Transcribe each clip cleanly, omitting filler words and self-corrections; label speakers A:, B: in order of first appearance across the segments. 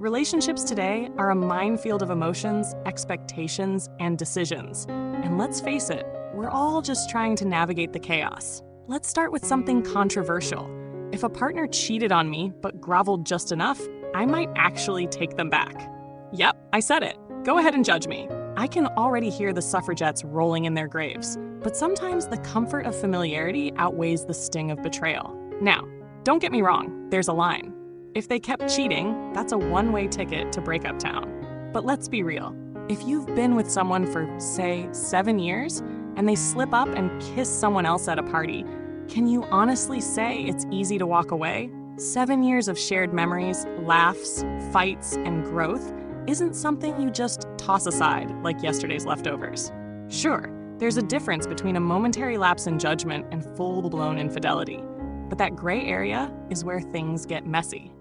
A: Relationships today are a minefield of emotions, expectations, and decisions. And let's face it, we're all just trying to navigate the chaos. Let's start with something controversial. If a partner cheated on me but groveled just enough, I might actually take them back. Yep, I said it. Go ahead and judge me. I can already hear the suffragettes rolling in their graves, but sometimes the comfort of familiarity outweighs the sting of betrayal. Now, don't get me wrong, there's a line. If they kept cheating, that's a one-way ticket to breakup town. But let's be real. If you've been with someone for, say, 7 years, and they slip up and kiss someone else at a party, can you honestly say it's easy to walk away? 7 years of shared memories, laughs, fights, and growth isn't something you just toss aside like yesterday's leftovers. Sure, there's a difference between a momentary lapse in judgment and full-blown infidelity, but that gray area is where things get messy.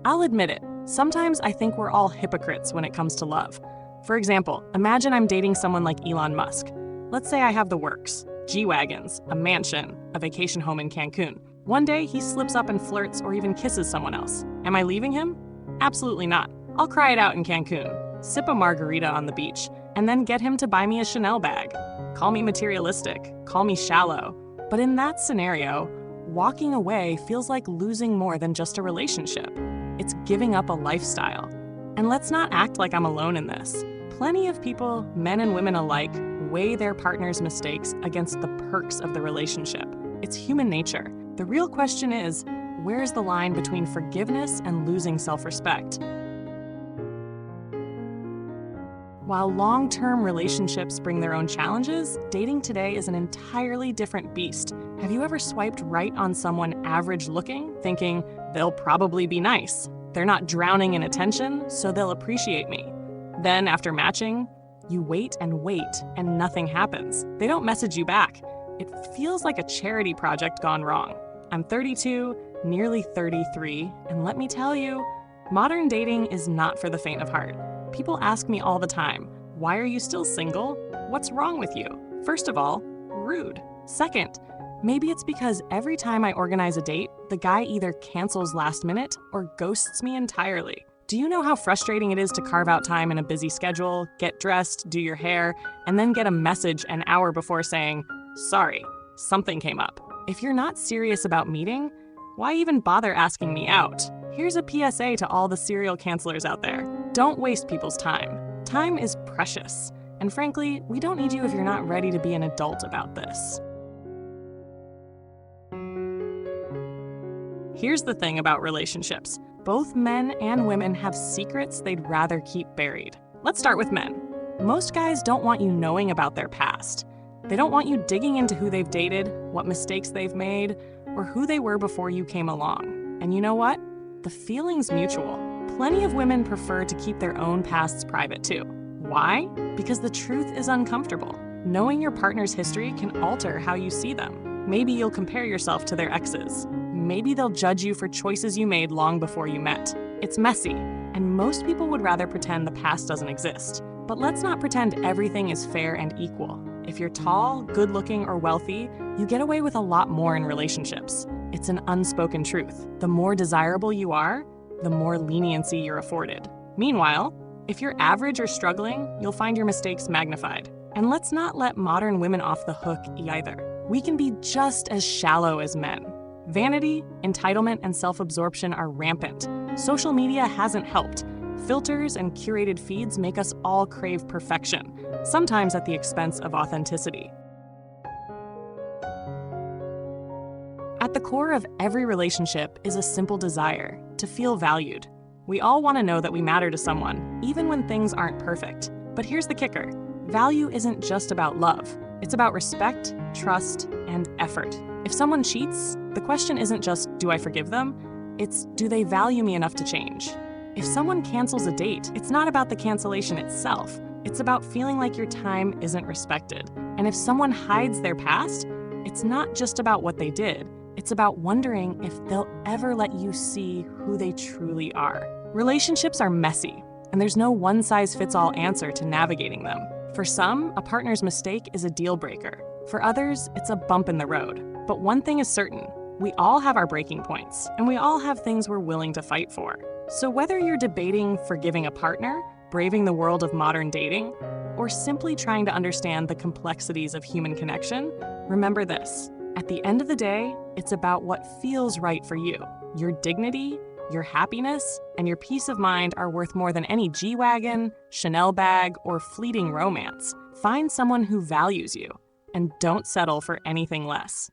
A: I'll admit it, sometimes I think we're all hypocrites when it comes to love. For example, imagine I'm dating someone like Elon Musk. Let's say I have the works, G-Wagons, a mansion, a vacation home in Cancun. One day, he slips up and flirts or even kisses someone else. Am I leaving him? Absolutely not. I'll cry it out in Cancun, sip a margarita on the beach, and then get him to buy me a Chanel bag. Call me materialistic, call me shallow. But in that scenario, walking away feels like losing more than just a relationship. It's giving up a lifestyle. And let's not act like I'm alone in this. Plenty of people, men and women alike, weigh their partner's mistakes against the perks of the relationship. It's human nature. The real question is, where's the line between forgiveness and losing self-respect? While long-term relationships bring their own challenges, dating today is an entirely different beast. Have you ever swiped right on someone average-looking, thinking, they'll probably be nice? They're not drowning in attention, so they'll appreciate me. Then, after matching, you wait, and nothing happens. They don't message you back. It feels like a charity project gone wrong. I'm 32, nearly 33, and let me tell you, modern dating is not for the faint of heart. People ask me all the time, why are you still single? What's wrong with you? First of all, rude. Second, maybe it's because every time I organize a date, the guy either cancels last minute or ghosts me entirely. Do you know how frustrating it is to carve out time in a busy schedule, get dressed, do your hair, and then get a message an hour before saying, sorry, something came up. If you're not serious about meeting, why even bother asking me out? Here's a PSA to all the serial cancelers out there. Don't waste people's time. Time is precious. And frankly, we don't need you if you're not ready to be an adult about this. Here's the thing about relationships. Both men and women have secrets they'd rather keep buried. Let's start with men. Most guys don't want you knowing about their past. They don't want you digging into who they've dated, what mistakes they've made, or who they were before you came along. And you know what? The feeling's mutual. Plenty of women prefer to keep their own pasts private too. Why? Because the truth is uncomfortable. Knowing your partner's history can alter how you see them. Maybe you'll compare yourself to their exes. Maybe they'll judge you for choices you made long before you met. It's messy, and most people would rather pretend the past doesn't exist. But let's not pretend everything is fair and equal. If you're tall, good-looking, or wealthy, you get away with a lot more in relationships. It's an unspoken truth. The more desirable you are, the more leniency you're afforded. Meanwhile, if you're average or struggling, you'll find your mistakes magnified. And let's not let modern women off the hook either. We can be just as shallow as men. Vanity, entitlement, and self-absorption are rampant. Social media hasn't helped. Filters and curated feeds make us all crave perfection, sometimes at the expense of authenticity. At the core of every relationship is a simple desire to feel valued. We all want to know that we matter to someone, even when things aren't perfect. But here's the kicker. Value isn't just about love. It's about respect, trust, and effort. If someone cheats, the question isn't just, do I forgive them? It's, do they value me enough to change? If someone cancels a date, it's not about the cancellation itself. It's about feeling like your time isn't respected. And if someone hides their past, it's not just about what they did. It's about wondering if they'll ever let you see who they truly are. Relationships are messy, and there's no one-size-fits-all answer to navigating them. For some, a partner's mistake is a deal breaker. For others, it's a bump in the road. But one thing is certain, We all have our breaking points, and we all have things we're willing to fight for. So whether you're debating forgiving a partner, braving the world of modern dating, or simply trying to understand the complexities of human connection, remember this. At the end of the day, it's about what feels right for you. Your dignity, your happiness, and your peace of mind are worth more than any G-Wagon, Chanel bag, or fleeting romance. Find someone who values you, and don't settle for anything less.